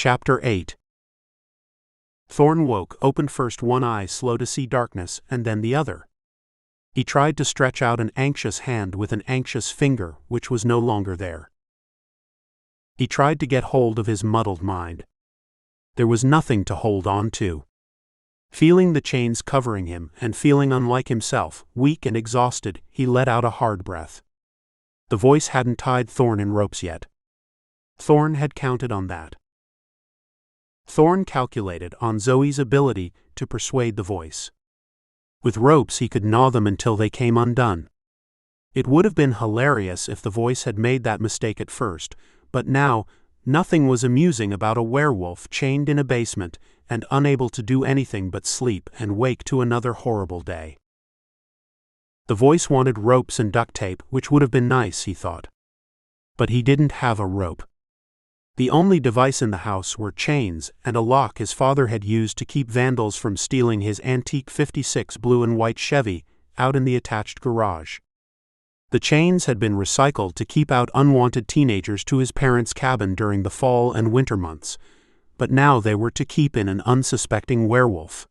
Chapter 8. Thorn woke, opened first one eye slow to see darkness, and then the other. He tried to stretch out an anxious hand with an anxious finger, which was no longer there. He tried to get hold of his muddled mind. There was nothing to hold on to. Feeling the chains covering him, and feeling unlike himself, weak and exhausted, he let out a hard breath. The voice hadn't tied Thorn in ropes yet. Thorn had counted on that. Thorn calculated on Zoey's ability to persuade the voice. With ropes he could gnaw them until they came undone. It would have been hilarious if the voice had made that mistake at first, but now, nothing was amusing about a werewolf chained in a basement and unable to do anything but sleep and wake to another horrible day. The voice wanted ropes and duct tape, which would have been nice, he thought. But he didn't have a rope. The only device in the house were chains and a lock his father had used to keep vandals from stealing his antique '56 blue and white Chevy out in the attached garage. The chains had been recycled to keep out unwanted teenagers to his parents' cabin during the fall and winter months, but now they were to keep in an unsuspecting werewolf.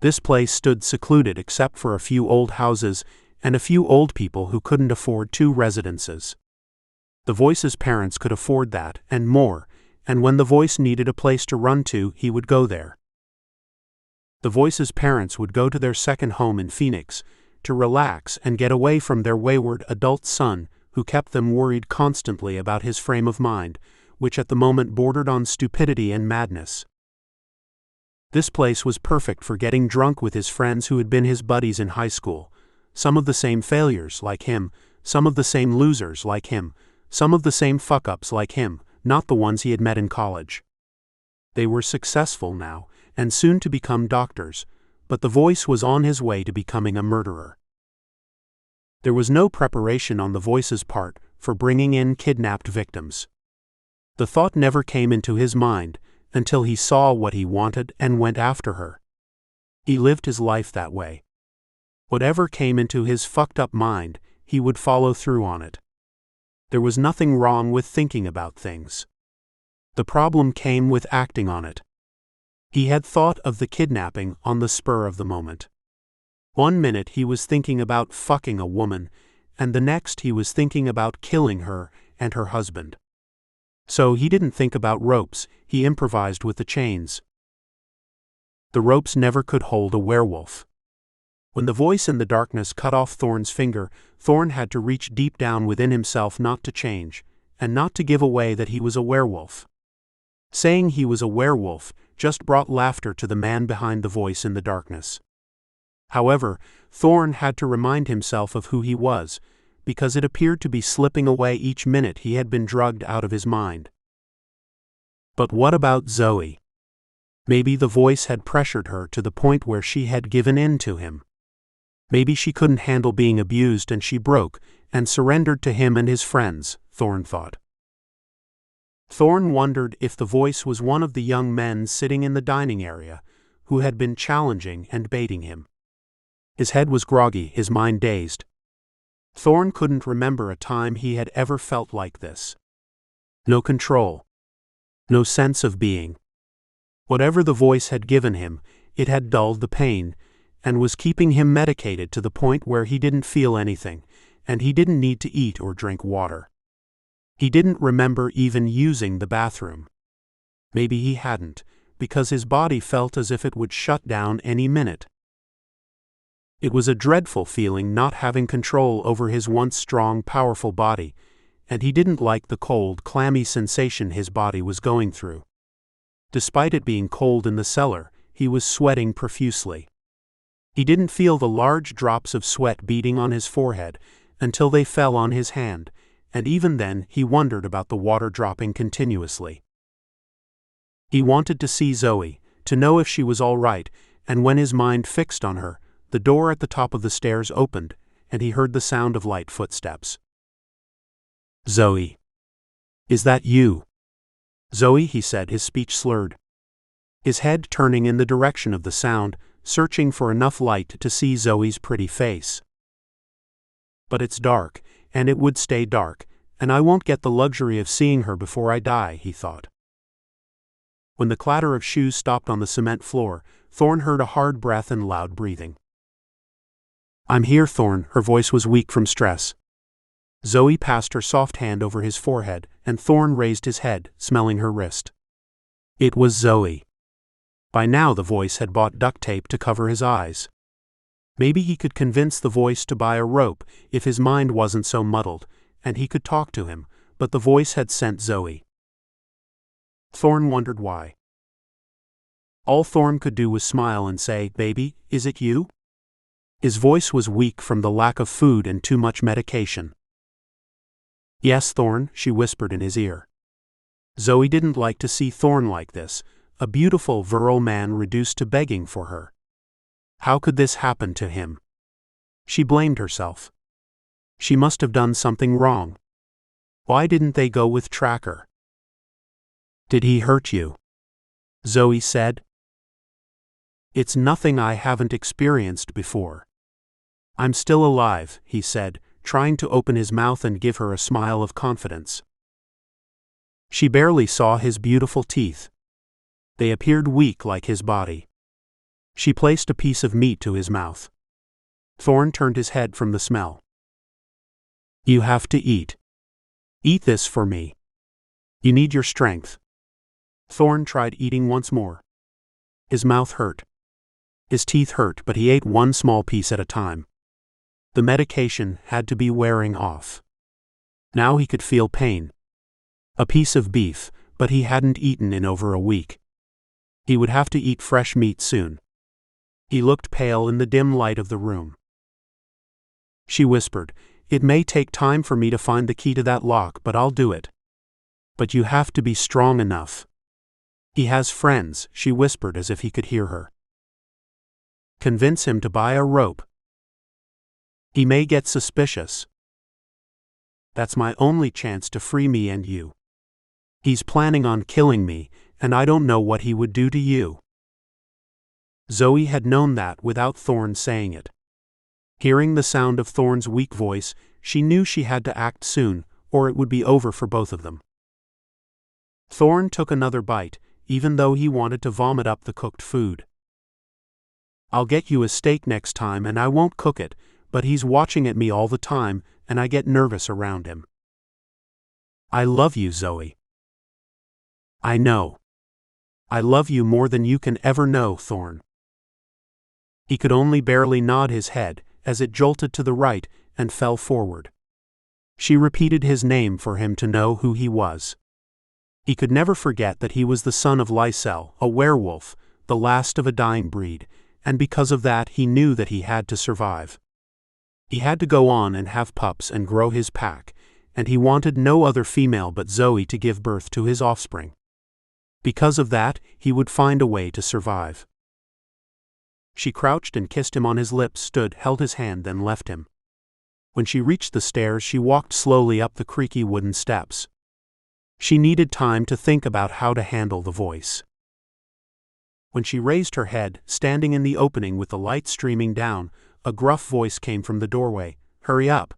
This place stood secluded except for a few old houses and a few old people who couldn't afford 2 residences. The voice's parents could afford that, and more, and when the voice needed a place to run to, he would go there. The voice's parents would go to their second home in Phoenix, to relax and get away from their wayward adult son, who kept them worried constantly about his frame of mind, which at the moment bordered on stupidity and madness. This place was perfect for getting drunk with his friends who had been his buddies in high school, some of the same failures like him, some of the same losers like him, some of the same fuck-ups like him, not the ones he had met in college. They were successful now, and soon to become doctors, but the voice was on his way to becoming a murderer. There was no preparation on the voice's part for bringing in kidnapped victims. The thought never came into his mind until he saw what he wanted and went after her. He lived his life that way. Whatever came into his fucked-up mind, he would follow through on it. There was nothing wrong with thinking about things. The problem came with acting on it. He had thought of the kidnapping on the spur of the moment. One minute he was thinking about fucking a woman, and the next he was thinking about killing her and her husband. So he didn't think about ropes, he improvised with the chains. The ropes never could hold a werewolf. When the voice in the darkness cut off Thorn's finger, Thorn had to reach deep down within himself not to change, and not to give away that he was a werewolf. Saying he was a werewolf just brought laughter to the man behind the voice in the darkness. However, Thorn had to remind himself of who he was, because it appeared to be slipping away each minute he had been drugged out of his mind. But what about Zoey? Maybe the voice had pressured her to the point where she had given in to him. Maybe she couldn't handle being abused and she broke and surrendered to him and his friends, Thorn thought. Thorn wondered if the voice was one of the young men sitting in the dining area who had been challenging and baiting him. His head was groggy, his mind dazed. Thorn couldn't remember a time he had ever felt like this. No control. No sense of being. Whatever the voice had given him, it had dulled the pain, and was keeping him medicated to the point where he didn't feel anything, and he didn't need to eat or drink water. He didn't remember even using the bathroom. Maybe he hadn't, because his body felt as if it would shut down any minute. It was a dreadful feeling not having control over his once strong, powerful body, and he didn't like the cold, clammy sensation his body was going through. Despite it being cold in the cellar, he was sweating profusely. He didn't feel the large drops of sweat beading on his forehead until they fell on his hand, and even then he wondered about the water dropping continuously. He wanted to see Zoey, to know if she was all right, and when his mind fixed on her, the door at the top of the stairs opened, and he heard the sound of light footsteps. "Zoey. Is that you?" "Zoey," he said, his speech slurred. His head turning in the direction of the sound, searching for enough light to see Zoey's pretty face. "But it's dark, and it would stay dark, and I won't get the luxury of seeing her before I die," he thought. When the clatter of shoes stopped on the cement floor, Thorn heard a hard breath and loud breathing. "I'm here, Thorn." Her voice was weak from stress. Zoey passed her soft hand over his forehead, and Thorn raised his head, smelling her wrist. It was Zoey. By now the voice had bought duct tape to cover his eyes. Maybe he could convince the voice to buy a rope if his mind wasn't so muddled, and he could talk to him, but the voice had sent Zoey. Thorn wondered why. All Thorn could do was smile and say, "Baby, is it you?" His voice was weak from the lack of food and too much medication. "Yes, Thorn," she whispered in his ear. Zoey didn't like to see Thorn like this, a beautiful, virile man reduced to begging for her. How could this happen to him? She blamed herself. She must have done something wrong. Why didn't they go with Tracker? "Did he hurt you?" Zoey said. "It's nothing I haven't experienced before." "I'm still alive," he said, trying to open his mouth and give her a smile of confidence. She barely saw his beautiful teeth. They appeared weak like his body. She placed a piece of meat to his mouth. Thorn turned his head from the smell. "You have to eat. Eat this for me. You need your strength." Thorn tried eating once more. His mouth hurt. His teeth hurt, but he ate one small piece at a time. The medication had to be wearing off. Now he could feel pain. A piece of beef, but he hadn't eaten in over a week. He would have to eat fresh meat soon. He looked pale in the dim light of the room. She whispered, "It may take time for me to find the key to that lock, but I'll do it. But you have to be strong enough." "He has friends," she whispered as if he could hear her. "Convince him to buy a rope. He may get suspicious. That's my only chance to free me and you. He's planning on killing me, and I don't know what he would do to you." Zoey had known that without Thorn saying it. Hearing the sound of Thorn's weak voice, she knew she had to act soon, or it would be over for both of them. Thorn took another bite, even though he wanted to vomit up the cooked food. "I'll get you a steak next time and I won't cook it, but he's watching at me all the time, and I get nervous around him." "I love you, Zoey." "I know. I love you more than you can ever know, Thorn." He could only barely nod his head, as it jolted to the right and fell forward. She repeated his name for him to know who he was. He could never forget that he was the son of Lysel, a werewolf, the last of a dying breed, and because of that he knew that he had to survive. He had to go on and have pups and grow his pack, and he wanted no other female but Zoey to give birth to his offspring. Because of that, he would find a way to survive. She crouched and kissed him on his lips, stood, held his hand, then left him. When she reached the stairs, she walked slowly up the creaky wooden steps. She needed time to think about how to handle the voice. When she raised her head, standing in the opening with the light streaming down, a gruff voice came from the doorway. "Hurry up.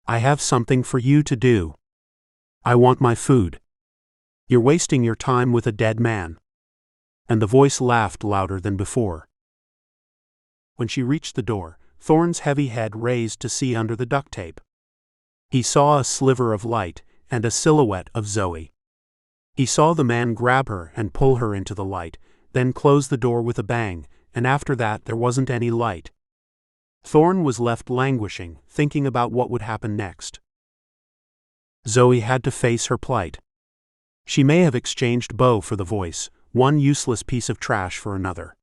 I have something for you to do. I want my food. You're wasting your time with a dead man." And the voice laughed louder than before. When she reached the door, Thorn's heavy head raised to see under the duct tape. He saw a sliver of light and a silhouette of Zoey. He saw the man grab her and pull her into the light, then close the door with a bang, and after that there wasn't any light. Thorn was left languishing, thinking about what would happen next. Zoey had to face her plight. She may have exchanged Bo for the voice, one useless piece of trash for another.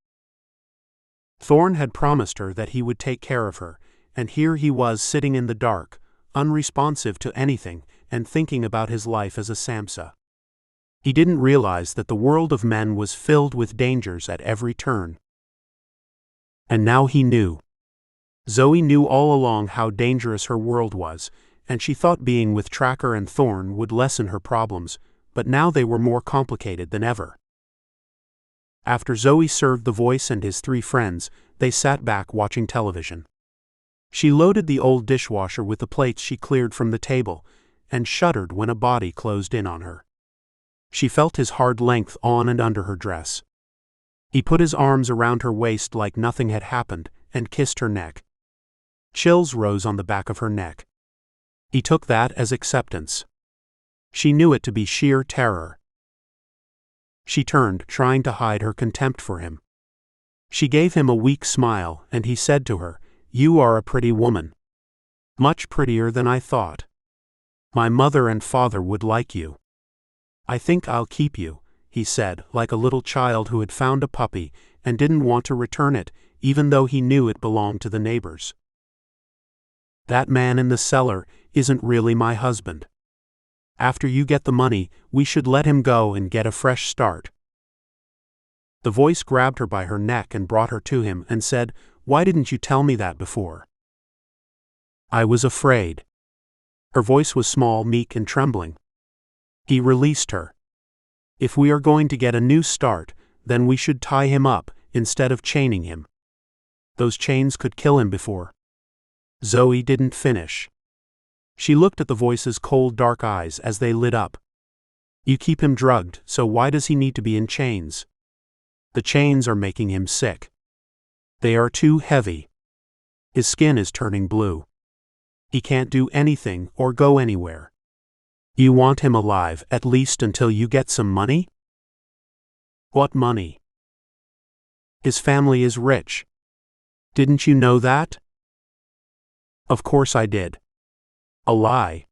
Thorn had promised her that he would take care of her, and here he was sitting in the dark, unresponsive to anything, and thinking about his life as a Samsa. He didn't realize that the world of men was filled with dangers at every turn. And now he knew. Zoey knew all along how dangerous her world was, and she thought being with Tracker and Thorn would lessen her problems, but now they were more complicated than ever. After Zoey served the voice and his 3 friends, they sat back watching television. She loaded the old dishwasher with the plates she cleared from the table, and shuddered when a body closed in on her. She felt his hard length on and under her dress. He put his arms around her waist like nothing had happened and kissed her neck. Chills rose on the back of her neck. He took that as acceptance. She knew it to be sheer terror. She turned, trying to hide her contempt for him. She gave him a weak smile, and he said to her, "You are a pretty woman. Much prettier than I thought. My mother and father would like you. I think I'll keep you," he said, like a little child who had found a puppy and didn't want to return it, even though he knew it belonged to the neighbors. "That man in the cellar isn't really my husband. After you get the money, we should let him go and get a fresh start." The voice grabbed her by her neck and brought her to him and said, "Why didn't you tell me that before?" "I was afraid." Her voice was small, meek, and trembling. He released her. "If we are going to get a new start, then we should tie him up, instead of chaining him. Those chains could kill him before." Zoey didn't finish. She looked at the voice's cold, dark eyes as they lit up. "You keep him drugged, so why does he need to be in chains? The chains are making him sick. They are too heavy. His skin is turning blue. He can't do anything or go anywhere. You want him alive, at least until you get some money?" "What money?" "His family is rich. Didn't you know that?" "Of course I did." A lie.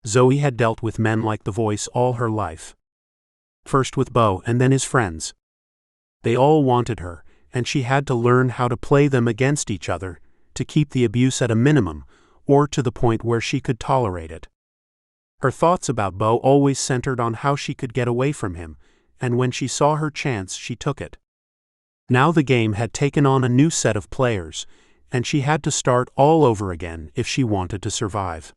Zoey had dealt with men like the voice all her life. First with Bo and then his friends. They all wanted her, and she had to learn how to play them against each other, to keep the abuse at a minimum, or to the point where she could tolerate it. Her thoughts about Bo always centered on how she could get away from him, and when she saw her chance, she took it. Now the game had taken on a new set of players, and she had to start all over again if she wanted to survive.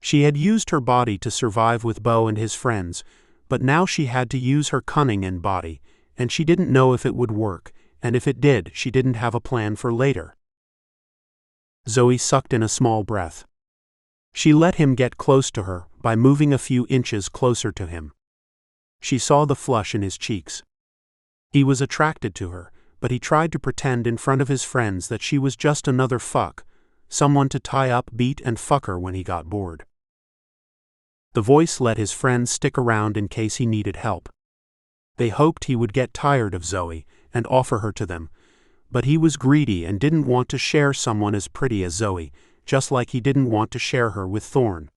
She had used her body to survive with Bo and his friends, but now she had to use her cunning and body, and she didn't know if it would work, and if it did, she didn't have a plan for later. Zoey sucked in a small breath. She let him get close to her by moving a few inches closer to him. She saw the flush in his cheeks. He was attracted to her, but he tried to pretend in front of his friends that she was just another fuck, someone to tie up, beat, and fuck her when he got bored. The voice let his friends stick around in case he needed help. They hoped he would get tired of Zoey and offer her to them, but he was greedy and didn't want to share someone as pretty as Zoey, just like he didn't want to share her with Thorn.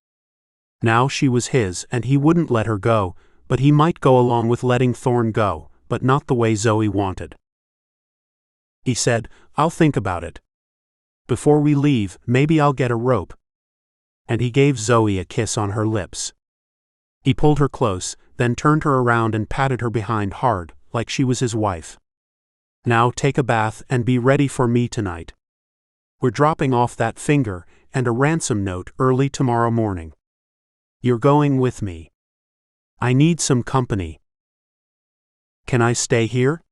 Now she was his and he wouldn't let her go, but he might go along with letting Thorn go, but not the way Zoey wanted. He said, "I'll think about it. Before we leave, maybe I'll get a rope." And he gave Zoey a kiss on her lips. He pulled her close, then turned her around and patted her behind hard, like she was his wife. "Now take a bath and be ready for me tonight. We're dropping off that finger and a ransom note early tomorrow morning. You're going with me. I need some company. Can I stay here?"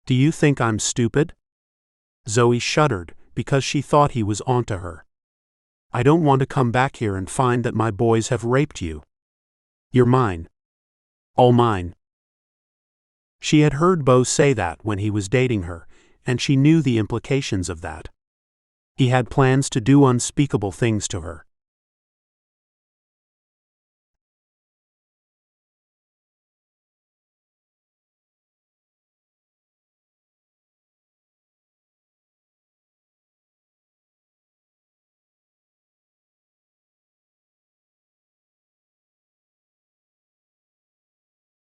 "Do you think I'm stupid?" Zoey shuddered because she thought he was onto her. "I don't want to come back here and find that my boys have raped you. You're mine. All mine." She had heard Bo say that when he was dating her, and she knew the implications of that. He had plans to do unspeakable things to her.